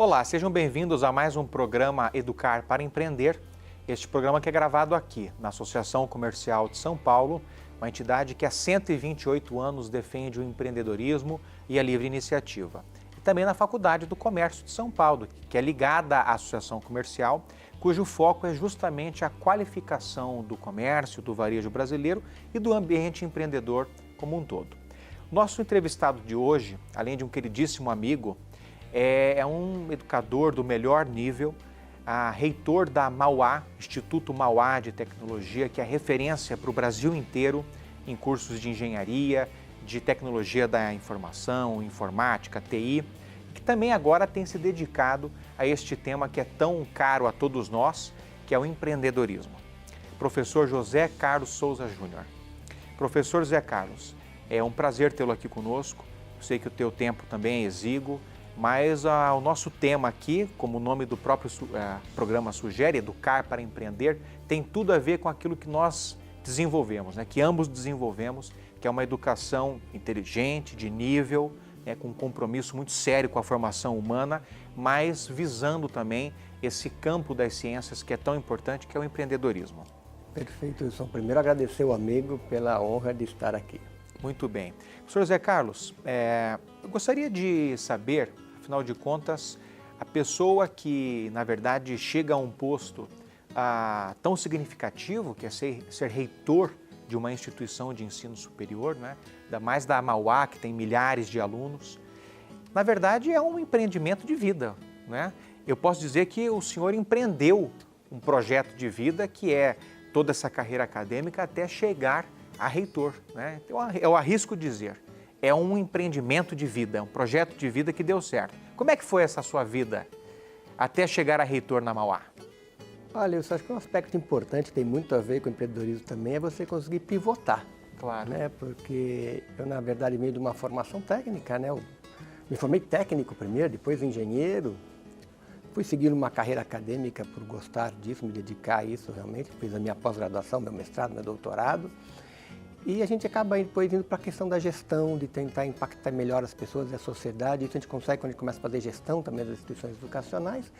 Olá, sejam bem-vindos a mais um programa Educar para Empreender. Este programa que é gravado aqui na Associação Comercial de São Paulo, uma entidade que há 128 anos defende o empreendedorismo e a livre iniciativa. E também na Faculdade do Comércio de São Paulo, que é ligada à Associação Comercial, cujo foco é justamente a qualificação do comércio, do varejo brasileiro e do ambiente empreendedor como um todo. Nosso entrevistado de hoje, além de um queridíssimo amigo, é um educador do melhor nível, reitor da Mauá, Instituto Mauá de Tecnologia, que é referência para o Brasil inteiro em cursos de engenharia, de tecnologia da informação, informática, TI, que também agora tem se dedicado a este tema que é tão caro a todos nós, que é o empreendedorismo. Professor José Carlos Souza Júnior. Professor José Carlos, é um prazer tê-lo aqui conosco. Eu sei que o teu tempo também é exíguo, mas o nosso tema aqui, como o nome do próprio programa sugere, Educar para Empreender, tem tudo a ver com aquilo que nós desenvolvemos, que ambos desenvolvemos, que é uma educação inteligente, de nível, com um compromisso muito sério com a formação humana, mas visando também esse campo das ciências que é tão importante, que é o empreendedorismo. Perfeito, Wilson. Primeiro agradecer ao amigo pela honra de estar aqui. Muito bem. Professor Zé Carlos, eu gostaria de saber, afinal de contas, a pessoa que, na verdade, chega a um posto tão significativo, que é ser reitor de uma instituição de ensino superior, ainda mais da Mauá, que tem milhares de alunos, na verdade é um empreendimento de vida. Eu posso dizer que o senhor empreendeu um projeto de vida que é toda essa carreira acadêmica até chegar a reitor. Então, eu arrisco dizer, é um empreendimento de vida, é um projeto de vida que deu certo. Como é que foi essa sua vida até chegar a reitor na Mauá? Olha, eu acho que um aspecto importante, tem muito a ver com o empreendedorismo também, é você conseguir pivotar. Claro. Porque eu, na verdade, venho de uma formação técnica, Eu me formei técnico primeiro, depois engenheiro. Fui seguir uma carreira acadêmica por gostar disso, me dedicar a isso realmente. Fiz a minha pós-graduação, meu mestrado, meu doutorado. E a gente acaba depois indo para a questão da gestão, de tentar impactar melhor as pessoas e a sociedade. Isso a gente consegue quando a gente começa a fazer gestão também das instituições educacionais.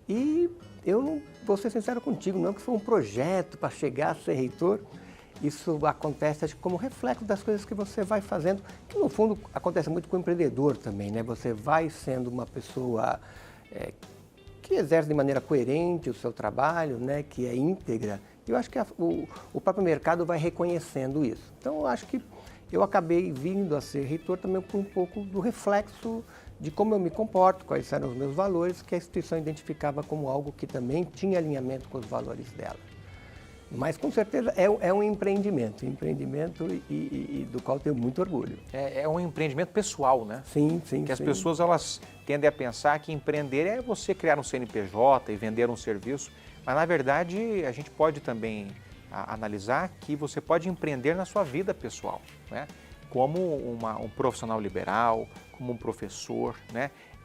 E eu não vou ser sincero contigo, não que foi um projeto para chegar a ser reitor. Isso acontece, acho, como reflexo das coisas que você vai fazendo, que no fundo acontece muito com o empreendedor também, Você vai sendo uma pessoa que exerce de maneira coerente o seu trabalho, que é íntegra. Eu acho que o próprio mercado vai reconhecendo isso. Então, eu acho que eu acabei vindo a ser reitor também por um pouco do reflexo de como eu me comporto, quais eram os meus valores, que a instituição identificava como algo que também tinha alinhamento com os valores dela. Mas, com certeza, é um empreendimento e do qual tenho muito orgulho. É um empreendimento pessoal, Sim. Que as pessoas elas tendem a pensar que empreender é você criar um CNPJ e vender um serviço, mas, na verdade, a gente pode também analisar que você pode empreender na sua vida pessoal, Como um profissional liberal, como um professor,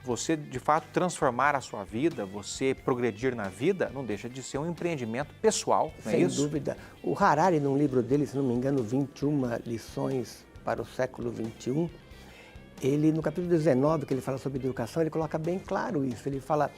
Você, de fato, transformar a sua vida, você progredir na vida, não deixa de ser um empreendimento pessoal, não é isso? Sem dúvida. O Harari, num livro dele, se não me engano, 21 lições para o século XXI, ele, no capítulo 19, que ele fala sobre educação, ele coloca bem claro isso. Ele fala,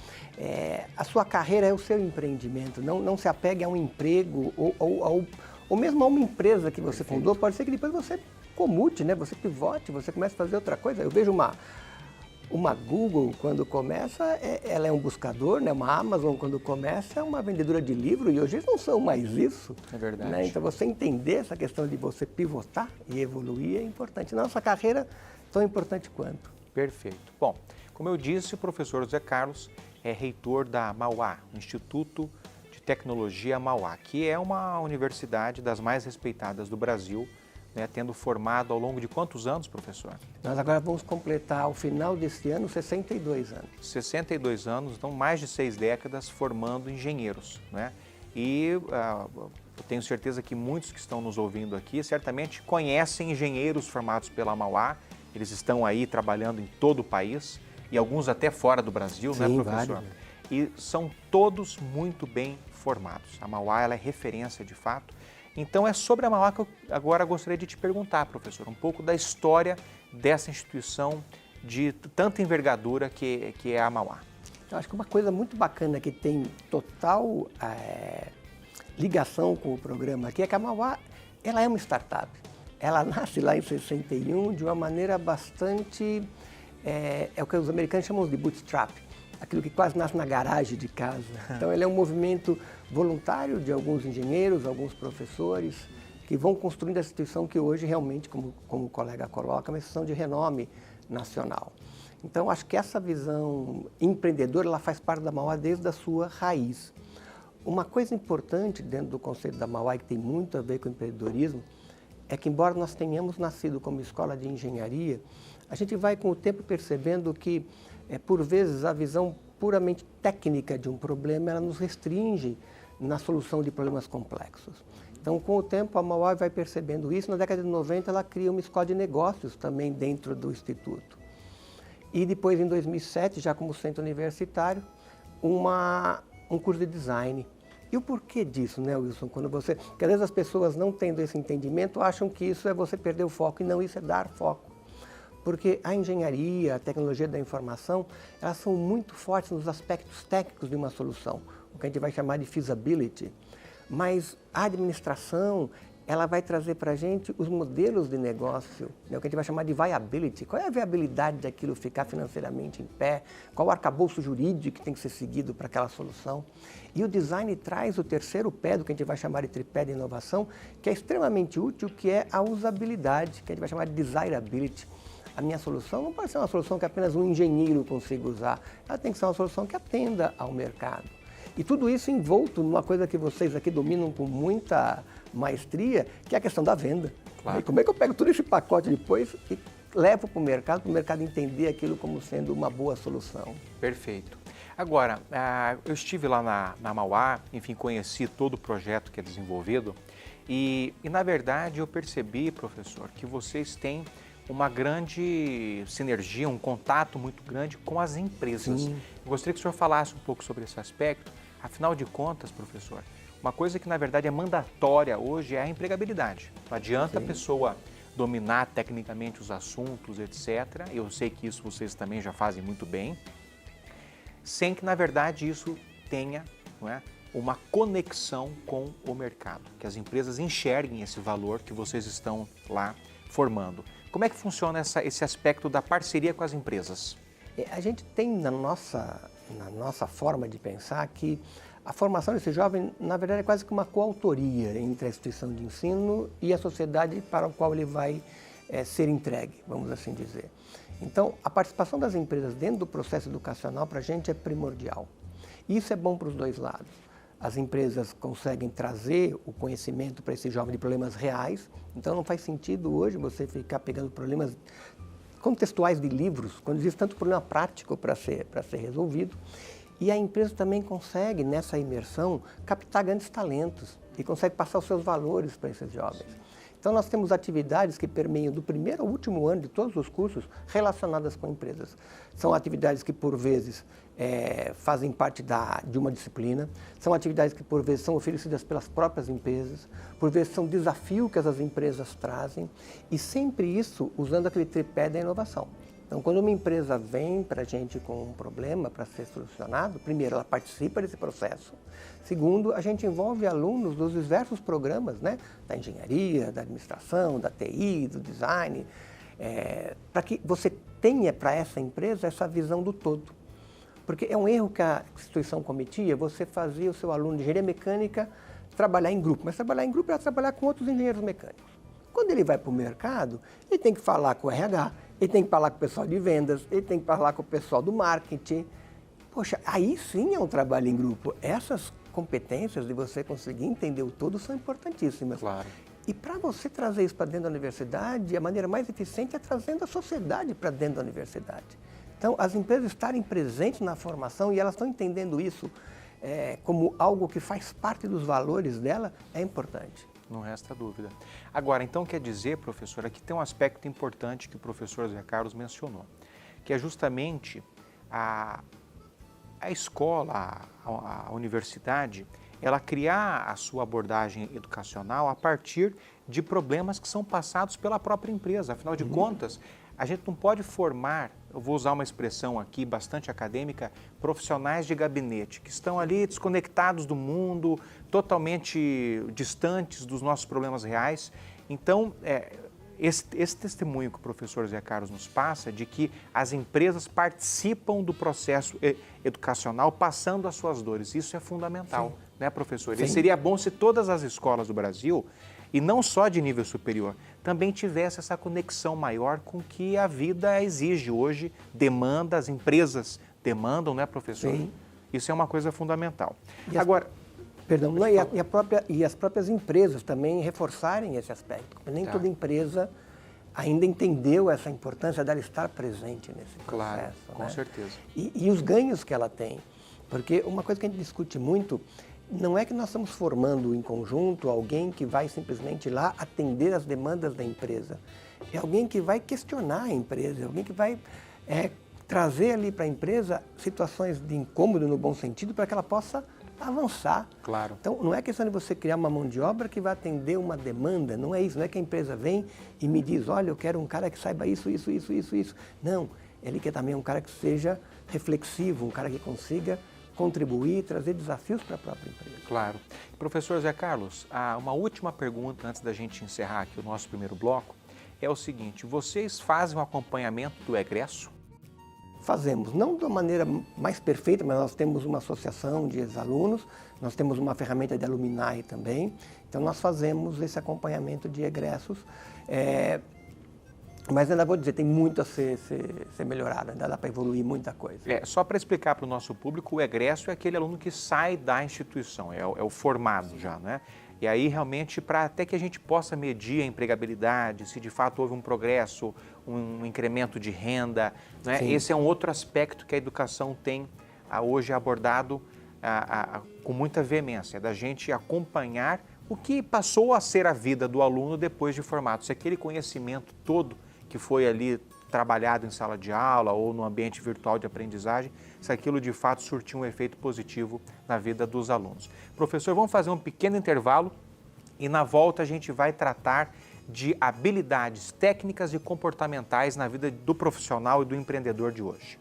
a sua carreira é o seu empreendimento, não se apegue a um emprego ou mesmo a uma empresa que você fundou. Pode ser que depois você comute, você pivote, você comece a fazer outra coisa. Eu vejo uma Google, quando começa, ela é um buscador, uma Amazon, quando começa, é uma vendedora de livro, e hoje eles não são mais isso. É verdade. Então, você entender essa questão de você pivotar e evoluir é importante. Nossa carreira, tão importante quanto. Perfeito. Bom, como eu disse, o professor José Carlos é reitor da Mauá, Instituto de Tecnologia Mauá, que é uma universidade das mais respeitadas do Brasil, tendo formado ao longo de quantos anos, professor? Nós agora vamos completar, ao final desse ano, 62 anos. 62 anos, então mais de 6 décadas formando engenheiros, E eu tenho certeza que muitos que estão nos ouvindo aqui certamente conhecem engenheiros formados pela Mauá. Eles estão aí trabalhando em todo o país e alguns até fora do Brasil, Sim, professor? Vários. E são todos muito bem formados. A Mauá ela é referência de fato. Então é sobre a Mauá que eu agora gostaria de te perguntar, professor, um pouco da história dessa instituição de tanta envergadura que é a Mauá. Então, acho que uma coisa muito bacana que tem total ligação com o programa aqui é que a Mauá, ela é uma startup. Ela nasce lá em 61 de uma maneira bastante, é o que os americanos chamam de bootstrap, aquilo que quase nasce na garagem de casa. Então, ele é um movimento voluntário de alguns engenheiros, alguns professores, que vão construindo a instituição que hoje realmente, como o colega coloca, é uma instituição de renome nacional. Então, acho que essa visão empreendedora, ela faz parte da Mauá desde a sua raiz. Uma coisa importante dentro do conceito da Mauá, que tem muito a ver com o empreendedorismo, é que, embora nós tenhamos nascido como escola de engenharia, a gente vai com o tempo percebendo que, por vezes, a visão puramente técnica de um problema, ela nos restringe na solução de problemas complexos. Então, com o tempo, a Mauá vai percebendo isso. Na década de 90, ela cria uma escola de negócios também dentro do Instituto. E depois, em 2007, já como centro universitário, um curso de design. E o porquê disso, né, Wilson? Porque às vezes as pessoas, não tendo esse entendimento, acham que isso é você perder o foco, e não, isso é dar foco. Porque a engenharia, a tecnologia da informação, elas são muito fortes nos aspectos técnicos de uma solução, o que a gente vai chamar de feasibility. Mas a administração, ela vai trazer para a gente os modelos de negócio, né, o que a gente vai chamar de viability. Qual é a viabilidade daquilo ficar financeiramente em pé? Qual o arcabouço jurídico que tem que ser seguido para aquela solução? E o design traz o terceiro pé, do que a gente vai chamar de tripé de inovação, que é extremamente útil, que é a usabilidade, que a gente vai chamar de desirability. A minha solução não pode ser uma solução que apenas um engenheiro consiga usar, ela tem que ser uma solução que atenda ao mercado. E tudo isso envolto numa coisa que vocês aqui dominam com muita maestria, que é a questão da venda. Claro. E como é que eu pego todo esse pacote depois e levo para o mercado entender aquilo como sendo uma boa solução? Perfeito. Agora, eu estive lá na Mauá, enfim, conheci todo o projeto que é desenvolvido e na verdade eu percebi, professor, que vocês têm uma grande sinergia, um contato muito grande com as empresas. Sim. Eu gostaria que o senhor falasse um pouco sobre esse aspecto. Afinal de contas, professor, uma coisa que na verdade é mandatória hoje é a empregabilidade. Não adianta a pessoa dominar tecnicamente os assuntos, etc. Eu sei que isso vocês também já fazem muito bem, sem que na verdade isso tenha, não é, uma conexão com o mercado, que as empresas enxerguem esse valor que vocês estão lá formando. Como é que funciona esse aspecto da parceria com as empresas? A gente tem na nossa forma de pensar que a formação desse jovem, na verdade, é quase que uma coautoria entre a instituição de ensino e a sociedade para a qual ele vai ser entregue, vamos assim dizer. Então, a participação das empresas dentro do processo educacional para a gente é primordial. E isso é bom para os dois lados. As empresas conseguem trazer o conhecimento para esse jovem de problemas reais, então não faz sentido hoje você ficar pegando problemas contextuais de livros, quando existe tanto problema prático para ser resolvido. E a empresa também consegue, nessa imersão, captar grandes talentos e consegue passar os seus valores para esses jovens. Então, nós temos atividades que permeiam do primeiro ao último ano de todos os cursos relacionadas com empresas. São atividades que, por vezes, fazem parte de uma disciplina, são atividades que, por vezes, são oferecidas pelas próprias empresas, por vezes, são desafios que as empresas trazem, e sempre isso usando aquele tripé da inovação. Então, quando uma empresa vem para a gente com um problema para ser solucionado, primeiro, ela participa desse processo. Segundo, a gente envolve alunos dos diversos programas, né? Da engenharia, da administração, da TI, do design, para que você tenha para essa empresa essa visão do todo. Porque é um erro que a instituição cometia, você fazia o seu aluno de engenharia mecânica trabalhar em grupo, mas trabalhar em grupo é trabalhar com outros engenheiros mecânicos. Quando ele vai para o mercado, ele tem que falar com o RH, ele tem que falar com o pessoal de vendas, ele tem que falar com o pessoal do marketing. Poxa, aí sim é um trabalho em grupo. Essas competências de você conseguir entender o todo são importantíssimas. Claro. E para você trazer isso para dentro da universidade, a maneira mais eficiente é trazendo a sociedade para dentro da universidade. Então, as empresas estarem presentes na formação e elas estão entendendo isso como algo que faz parte dos valores dela, é importante. Não resta dúvida. Agora, então quer dizer, professor, aqui tem um aspecto importante que o professor Zé Carlos mencionou, que é justamente a escola, a universidade, ela criar a sua abordagem educacional a partir de problemas que são passados pela própria empresa. Afinal de contas, a gente não pode formar, eu vou usar uma expressão aqui bastante acadêmica, profissionais de gabinete, que estão ali desconectados do mundo, totalmente distantes dos nossos problemas reais. Então, esse testemunho que o professor Zé Carlos nos passa de que as empresas participam do processo educacional passando as suas dores, isso é fundamental, né, professor? Sim. E seria bom se todas as escolas do Brasil, e não só de nível superior, também tivesse essa conexão maior com o que a vida exige hoje, demanda, as empresas demandam, né, professor? Sim. Isso é uma coisa fundamental. Agora, perdão, e as próprias empresas também reforçarem esse aspecto. Nem toda empresa ainda entendeu essa importância dela estar presente nesse processo. Claro, com né? certeza. E os ganhos que ela tem. Porque uma coisa que a gente discute muito, não é que nós estamos formando em conjunto alguém que vai simplesmente lá atender as demandas da empresa. É alguém que vai questionar a empresa, alguém que vai trazer ali para a empresa situações de incômodo no bom sentido para que ela possa avançar. Claro. Então, não é questão de você criar uma mão de obra que vai atender uma demanda, não é isso, não é que a empresa vem e me diz, olha, eu quero um cara que saiba isso. Não, ele quer também um cara que seja reflexivo, um cara que consiga contribuir, trazer desafios para a própria empresa. Claro. Professor Zé Carlos, uma última pergunta antes da gente encerrar aqui o nosso primeiro bloco é o seguinte, vocês fazem um acompanhamento do egresso? Fazemos, não de uma maneira mais perfeita, mas nós temos uma associação de ex-alunos, nós temos uma ferramenta de alumni também, então nós fazemos esse acompanhamento de egressos, mas ainda vou dizer, tem muito a ser melhorado, ainda dá para evoluir muita coisa. Só para explicar para o nosso público, o egresso é aquele aluno que sai da instituição, é o formado já, né? E aí, realmente, para até que a gente possa medir a empregabilidade, se de fato houve um progresso, um incremento de renda, né? Esse é um outro aspecto que a educação tem hoje abordado com muita veemência, da gente acompanhar o que passou a ser a vida do aluno depois de formado. Se aquele conhecimento todo que foi ali trabalhado em sala de aula ou no ambiente virtual de aprendizagem, se aquilo de fato surtiu um efeito positivo na vida dos alunos. Professor, vamos fazer um pequeno intervalo e na volta a gente vai tratar de habilidades técnicas e comportamentais na vida do profissional e do empreendedor de hoje.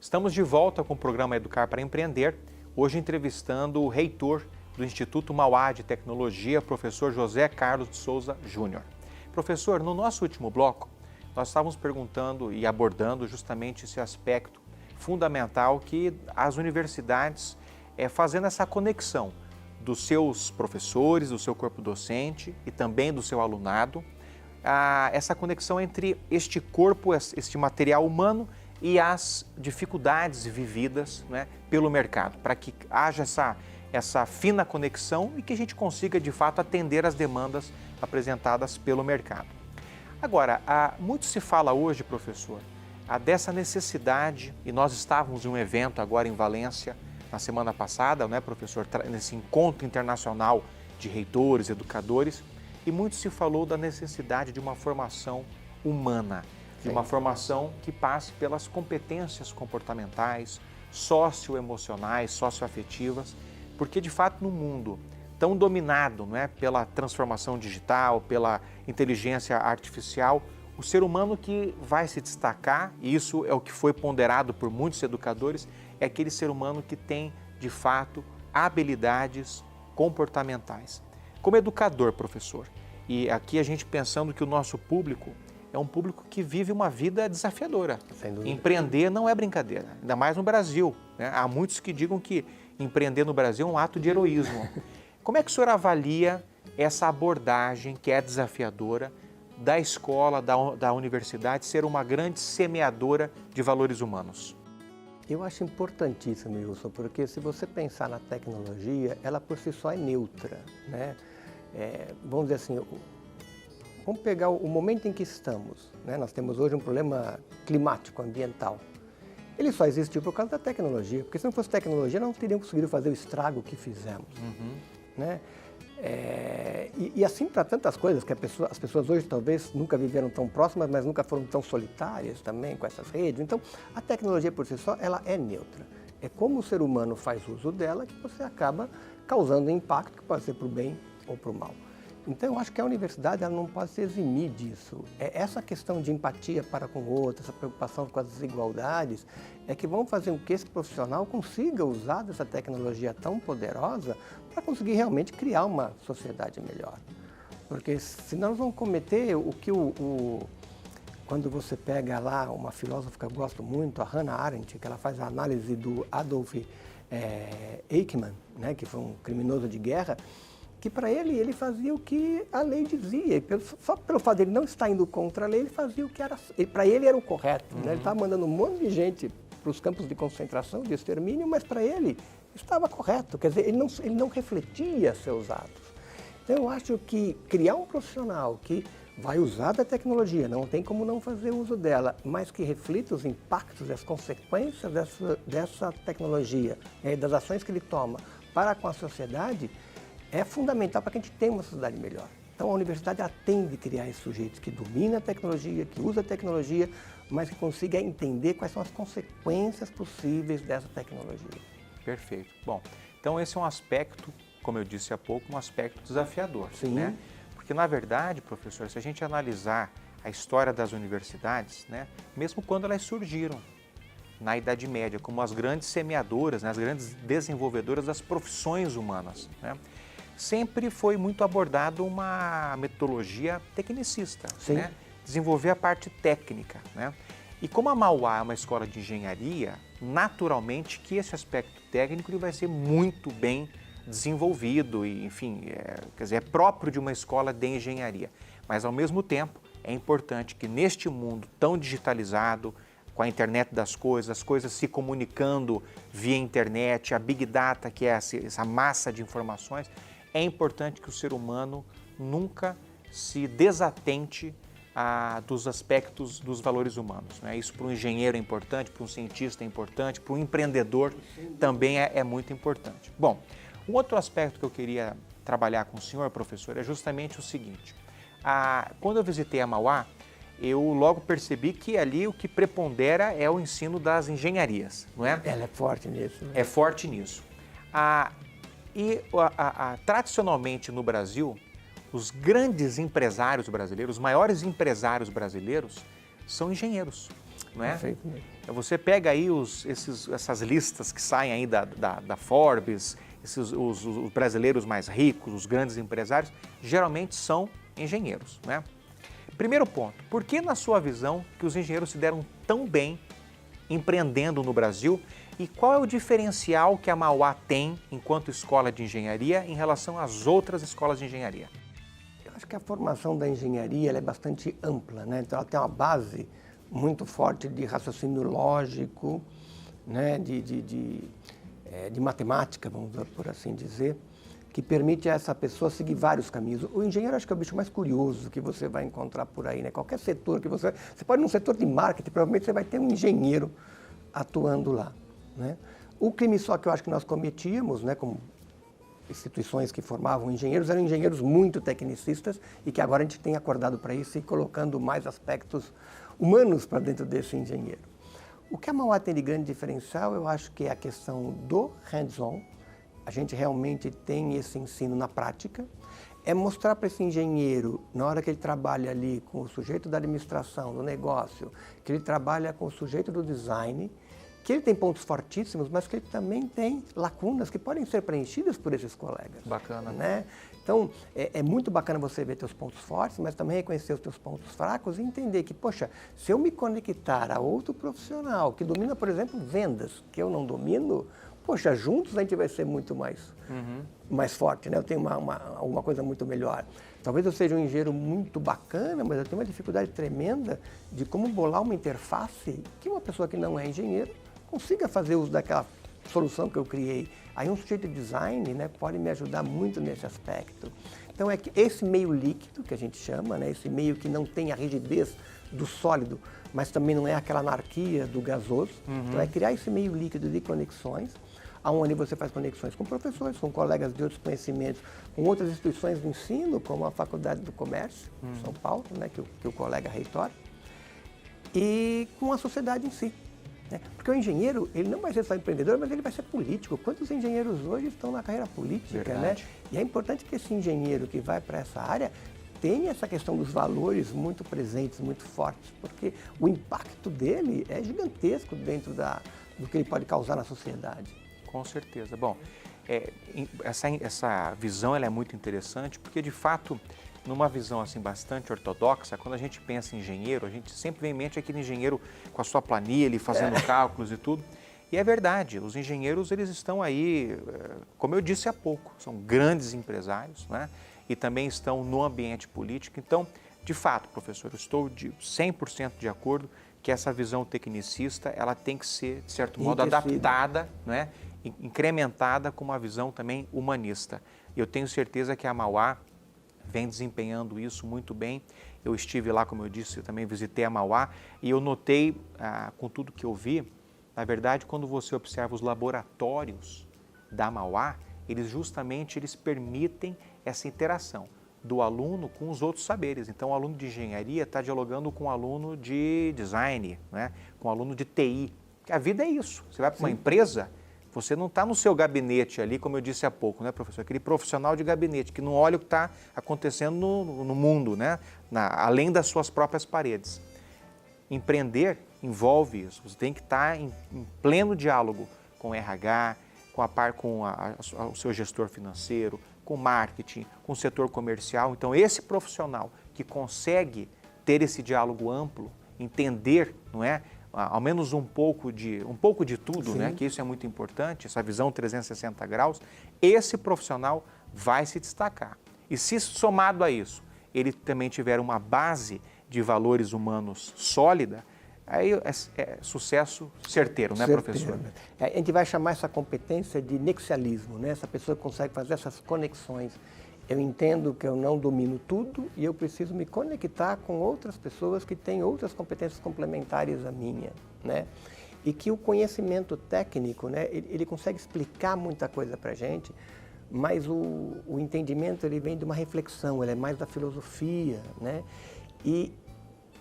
Estamos de volta com o programa Educar para Empreender, hoje entrevistando o reitor do Instituto Mauá de Tecnologia, professor José Carlos de Souza Júnior. Professor, no nosso último bloco, nós estávamos perguntando e abordando justamente esse aspecto fundamental que as universidades, fazendo essa conexão dos seus professores, do seu corpo docente e também do seu alunado, essa conexão entre este corpo, este material humano e as dificuldades vividas, né, pelo mercado, para que haja essa fina conexão e que a gente consiga, de fato, atender as demandas apresentadas pelo mercado. Agora, muito se fala hoje, professor, dessa necessidade, e nós estávamos em um evento agora em Valência, na semana passada, né, professor, nesse encontro internacional de reitores, educadores, e muito se falou da necessidade de uma formação humana, de uma formação que passe pelas competências comportamentais, socioemocionais, socioafetivas, porque de fato no mundo tão dominado, não é, pela transformação digital, pela inteligência artificial, o ser humano que vai se destacar, e isso é o que foi ponderado por muitos educadores, é aquele ser humano que tem de fato habilidades comportamentais. Como educador, professor, e aqui a gente pensando que o nosso público é um público que vive uma vida desafiadora. Sem dúvida. Empreender não é brincadeira, ainda mais no Brasil, né? Há muitos que digam que empreender no Brasil é um ato de heroísmo. Como é que o senhor avalia essa abordagem que é desafiadora da escola, da universidade, ser uma grande semeadora de valores humanos? Eu acho importantíssimo, Wilson, porque se você pensar na tecnologia, ela por si só é neutra, né? Vamos dizer assim, vamos pegar o momento em que estamos, né? Nós temos hoje um problema climático, ambiental. Ele só existiu por causa da tecnologia, porque se não fosse tecnologia, não teríamos conseguido fazer o estrago que fizemos. né? E assim para tantas coisas que as pessoas hoje talvez nunca viveram tão próximas, mas nunca foram tão solitárias também com essas redes. Então, a tecnologia por si só, ela é neutra. É como o ser humano faz uso dela que você acaba causando um impacto que pode ser para o bem ou para o mal. Então, eu acho que a universidade ela não pode se eximir disso. Essa questão de empatia para com o outro, essa preocupação com as desigualdades, é que vão fazer com que esse profissional consiga usar dessa tecnologia tão poderosa para conseguir realmente criar uma sociedade melhor. Porque senão nós vamos cometer o que quando você pega lá uma filósofa que eu gosto muito, a Hannah Arendt, que ela faz a análise do Adolf Eichmann, né, que foi um criminoso de guerra, que para ele fazia o que a lei dizia. Só pelo fato de ele não estar indo contra a lei, ele fazia o que era, para ele era o correto. Né? Ele estava mandando um monte de gente para os campos de concentração, de extermínio, mas para ele estava correto. Quer dizer, ele não refletia seus atos. Então, eu acho que criar um profissional que vai usar da tecnologia, não tem como não fazer uso dela, mas que reflita os impactos e as consequências dessa tecnologia, das ações que ele toma para com a sociedade, é fundamental para que a gente tenha uma sociedade melhor. Então, a universidade ela tem de criar esses sujeitos que dominam a tecnologia, que usam a tecnologia, mas que consigam entender quais são as consequências possíveis dessa tecnologia. Perfeito. Bom, então esse é um aspecto, como eu disse há pouco, um aspecto desafiador. Sim. Né? Porque, na verdade, professor, se a gente analisar a história das universidades, né, mesmo quando elas surgiram na Idade Média, como as grandes semeadoras, né, as grandes desenvolvedoras das profissões humanas, né, sempre foi muito abordado uma metodologia tecnicista, né, desenvolver a parte técnica. Né? E como a Mauá é uma escola de engenharia, naturalmente que esse aspecto técnico ele vai ser muito bem desenvolvido e, enfim, quer dizer, é próprio de uma escola de engenharia. Mas, ao mesmo tempo, é importante que neste mundo tão digitalizado, com a internet das coisas, as coisas se comunicando via internet, a Big Data, que é essa massa de informações, é importante que o ser humano nunca se desatente dos aspectos dos valores humanos. Né? Isso para um engenheiro é importante, para um cientista é importante, para um empreendedor também é muito importante. Bom, um outro aspecto que eu queria trabalhar com o senhor, professor, é justamente o seguinte. Quando eu visitei a Mauá, eu logo percebi que ali o que prepondera é o ensino das engenharias, não é? Ela é forte nisso. Né? É forte nisso. Tradicionalmente no Brasil, os grandes empresários brasileiros, os maiores empresários brasileiros, são engenheiros, não é? Perfeito mesmo. Você pega aí essas listas que saem aí da Forbes, os brasileiros mais ricos, os grandes empresários, geralmente são engenheiros, né? Primeiro ponto, por que na sua visão que os engenheiros se deram tão bem empreendendo no Brasil e qual é o diferencial que a Mauá tem enquanto escola de engenharia em relação às outras escolas de engenharia? Eu acho que a formação da engenharia ela é bastante ampla, né? Então ela tem uma base muito forte de raciocínio lógico, né? de matemática, vamos por assim dizer, que permite a essa pessoa seguir vários caminhos. O engenheiro acho que é o bicho mais curioso que você vai encontrar por aí, né? Qualquer setor que você pode ir num setor de marketing, provavelmente você vai ter um engenheiro atuando lá, né? O crime só que eu acho que nós cometíamos, né, como instituições que formavam engenheiros, eram engenheiros muito tecnicistas e que agora a gente tem acordado para isso e colocando mais aspectos humanos para dentro desse engenheiro. O que a Mauá tem de grande diferencial, eu acho que é a questão do hands-on. A gente realmente tem esse ensino na prática, é mostrar para esse engenheiro, na hora que ele trabalha ali com o sujeito da administração, do negócio, que ele trabalha com o sujeito do design, que ele tem pontos fortíssimos, mas que ele também tem lacunas que podem ser preenchidas por esses colegas. Bacana. Né? Então, é muito bacana você ver teus pontos fortes, mas também reconhecer os teus pontos fracos e entender que, poxa, se eu me conectar a outro profissional que domina, por exemplo, vendas, que eu não domino, poxa, juntos a gente vai ser muito mais forte, né? Eu tenho uma coisa muito melhor. Talvez eu seja um engenheiro muito bacana, mas eu tenho uma dificuldade tremenda de como bolar uma interface que uma pessoa que não é engenheiro consiga fazer uso daquela solução que eu criei. Aí um sujeito de design, né, pode me ajudar muito nesse aspecto. Então é que esse meio líquido, que a gente chama, né, esse meio que não tem a rigidez do sólido, mas também não é aquela anarquia do gasoso. Então é criar esse meio líquido de conexões. onde você faz conexões com professores, com colegas de outros conhecimentos, com outras instituições de ensino, como a Faculdade do Comércio de São Paulo, né, que o colega reitora, e com a sociedade em si. Né? Porque o engenheiro, ele não vai ser só empreendedor, mas ele vai ser político. Quantos engenheiros hoje estão na carreira política, né? E é importante que esse engenheiro que vai para essa área tenha essa questão dos valores muito presentes, muito fortes, porque o impacto dele é gigantesco dentro do que ele pode causar na sociedade. Com certeza. Bom, essa visão ela é muito interessante, porque de fato, numa visão assim bastante ortodoxa, quando a gente pensa em engenheiro, a gente sempre vem em mente aquele engenheiro com a sua planilha, fazendo cálculos e tudo. E é verdade, os engenheiros eles estão aí, como eu disse há pouco, são grandes empresários, né? E também estão no ambiente político. Então, de fato, professor, eu estou 100% de acordo que essa visão tecnicista ela tem que ser, de certo modo, adaptada, né? Incrementada com uma visão também humanista. Eu tenho certeza que a Mauá vem desempenhando isso muito bem. Eu estive lá, como eu disse, eu também visitei a Mauá e eu notei, com tudo que eu vi, na verdade, quando você observa os laboratórios da Mauá, eles permitem essa interação do aluno com os outros saberes. Então, o aluno de engenharia está dialogando com o aluno de design, né? Com o aluno de TI. Porque a vida é isso. Você vai para uma empresa, você não está no seu gabinete ali, como eu disse há pouco, né, professor? Aquele profissional de gabinete que não olha o que está acontecendo no mundo, né? Além das suas próprias paredes. Empreender envolve isso. Você tem que estar em pleno diálogo com o RH, com o seu gestor financeiro, com marketing, com o setor comercial. Então, esse profissional que consegue ter esse diálogo amplo, entender, não é, ao menos um pouco de tudo, né, que isso é muito importante, essa visão 360 graus, esse profissional vai se destacar. E se somado a isso, ele também tiver uma base de valores humanos sólida, aí é sucesso certeiro, né, professor? A gente vai chamar essa competência de nexialismo, né? Essa pessoa que consegue fazer essas conexões. Eu entendo que eu não domino tudo e eu preciso me conectar com outras pessoas que têm outras competências complementares à minha, né? E que o conhecimento técnico, né, ele consegue explicar muita coisa para a gente, mas o entendimento ele vem de uma reflexão, ele é mais da filosofia, né? E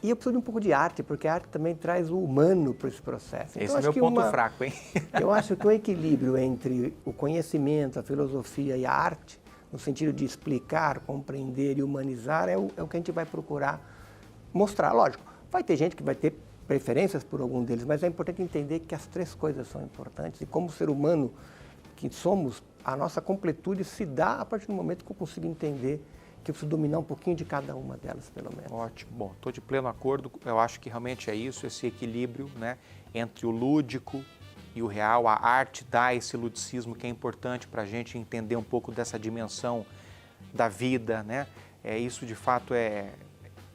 eu preciso de um pouco de arte, porque a arte também traz o humano para esse processo. Esse é meu ponto fraco, hein? Eu acho que o equilíbrio entre o conhecimento, a filosofia e a arte, no sentido de explicar, compreender e humanizar, é o que a gente vai procurar mostrar. Lógico, vai ter gente que vai ter preferências por algum deles, mas é importante entender que as três coisas são importantes e como ser humano que somos, a nossa completude se dá a partir do momento que eu consigo entender que eu preciso dominar um pouquinho de cada uma delas, pelo menos. Ótimo. Bom, estou de pleno acordo. Eu acho que realmente é isso, esse equilíbrio, né, entre o lúdico e o real. A arte dá esse ludicismo que é importante para a gente entender um pouco dessa dimensão da vida, né? Isso, de fato, é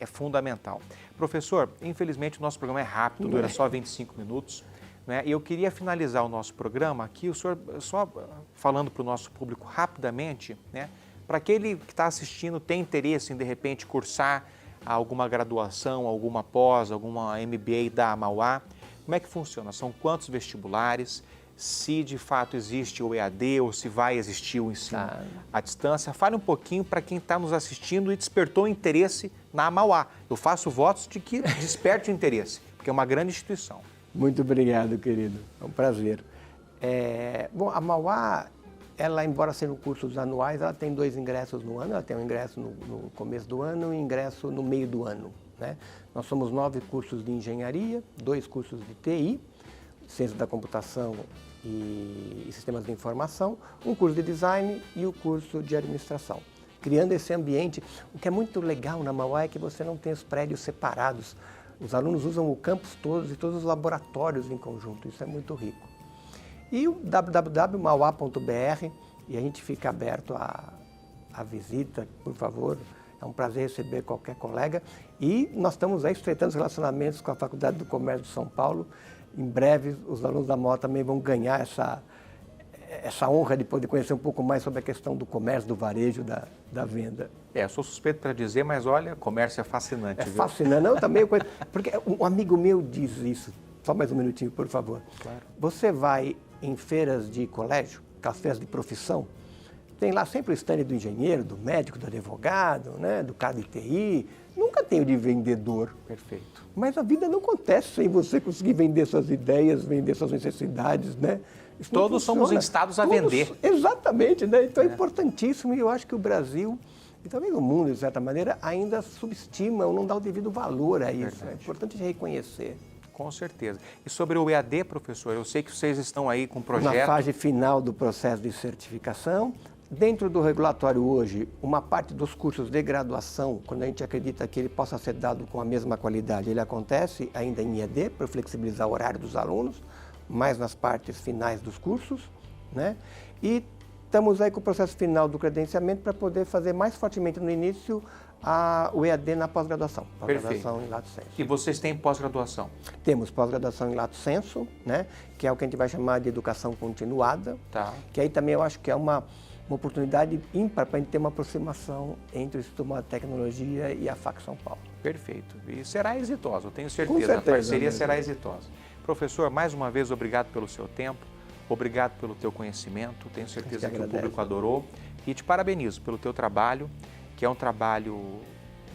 fundamental. Professor, infelizmente o nosso programa é rápido, dura só 25 minutos. Né? E eu queria finalizar o nosso programa aqui, o senhor só falando para o nosso público rapidamente, né? Para aquele que está assistindo, tem interesse em, de repente, cursar alguma graduação, alguma pós, alguma MBA da Mauá, como é que funciona? São quantos vestibulares? Se de fato existe o EAD ou se vai existir o ensino à distância? Fale um pouquinho para quem está nos assistindo e despertou interesse na Mauá. Eu faço votos de que desperte o interesse, porque é uma grande instituição. Muito obrigado, querido. É um prazer. Bom, a Mauá, ela, embora sejam cursos anuais, ela tem 2 ingressos no ano. Ela tem um ingresso no começo do ano e um ingresso no meio do ano, né? Nós somos 9 cursos de engenharia, 2 cursos de TI, ciência da computação e sistemas de informação, um curso de design e o curso de administração. Criando esse ambiente, o que é muito legal na Mauá é que você não tem os prédios separados. Os alunos usam o campus todos e todos os laboratórios em conjunto, isso é muito rico. E o www.mauá.br, e a gente fica aberto à visita, por favor, é um prazer receber qualquer colega. E nós estamos aí estreitando os relacionamentos com a Faculdade do Comércio de São Paulo. Em breve, os alunos da Mauá também vão ganhar essa honra de poder conhecer um pouco mais sobre a questão do comércio, do varejo, da venda. Eu sou suspeito para dizer, mas olha, comércio é fascinante. Viu? Fascinante, não, também porque um amigo meu diz isso, só mais um minutinho, por favor. Claro. Você vai em feiras de colégio, aquelas feiras de profissão, tem lá sempre o stand do engenheiro, do médico, do advogado, né, do cara de TI. Nunca tem o de vendedor. Perfeito. Mas a vida não acontece sem você conseguir vender suas ideias, vender suas necessidades, né? Isso Todos somos instados a vender. Exatamente, né? Então é importantíssimo e eu acho que o Brasil, e também o mundo, de certa maneira, ainda subestima ou não dá o devido valor a isso. Verdade. É importante reconhecer. Com certeza. E sobre o EAD, professor, eu sei que vocês estão aí com um Na projeto. fase final do processo de certificação, dentro do regulatório hoje, uma parte dos cursos de graduação, quando a gente acredita que ele possa ser dado com a mesma qualidade, ele acontece ainda em EAD, para flexibilizar o horário dos alunos, mais nas partes finais dos cursos, né? E estamos aí com o processo final do credenciamento para poder fazer mais fortemente no início o EAD na pós-graduação. Pós-graduação em Lato Sensu. E vocês têm pós-graduação? Temos pós-graduação em Lato Sensu, né? Que é o que a gente vai chamar de educação continuada, Tá. que aí também eu acho que é uma oportunidade ímpar para a gente ter uma aproximação entre o Instituto de Tecnologia e a FAC São Paulo. Perfeito. E será exitosa, eu tenho certeza. Com certeza, A parceria né? será exitosa. Professor, mais uma vez, obrigado pelo seu tempo, obrigado pelo teu conhecimento, tenho certeza que o público adorou. E te parabenizo pelo teu trabalho, que é um trabalho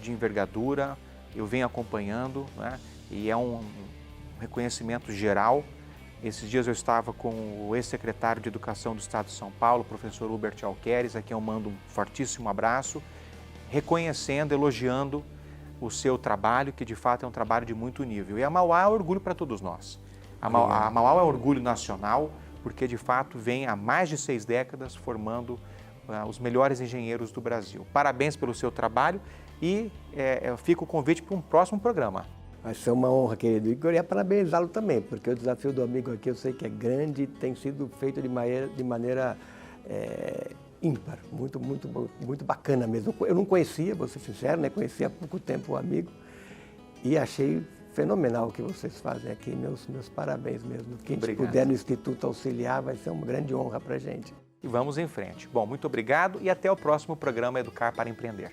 de envergadura, eu venho acompanhando, né? E é um reconhecimento geral. Esses dias eu estava com o ex-secretário de Educação do Estado de São Paulo, o professor Hubert Alqueres, a quem eu mando um fortíssimo abraço, reconhecendo, elogiando o seu trabalho, que de fato é um trabalho de muito nível. E a Mauá é orgulho para todos nós. A Mauá é orgulho nacional, porque de fato vem há mais de 6 décadas formando os melhores engenheiros do Brasil. Parabéns pelo seu trabalho e fica o convite para um próximo programa. Vai ser uma honra, querido. E queria parabenizá-lo também, porque o desafio do amigo aqui eu sei que é grande e tem sido feito de maneira ímpar, muito bacana mesmo. Eu não conhecia, vou ser sincero, né? Conhecia há pouco tempo o amigo e achei fenomenal o que vocês fazem aqui. Meus parabéns mesmo. Quem puder no Instituto auxiliar vai ser uma grande honra para a gente. E vamos em frente. Bom, muito obrigado e até o próximo programa Educar para Empreender.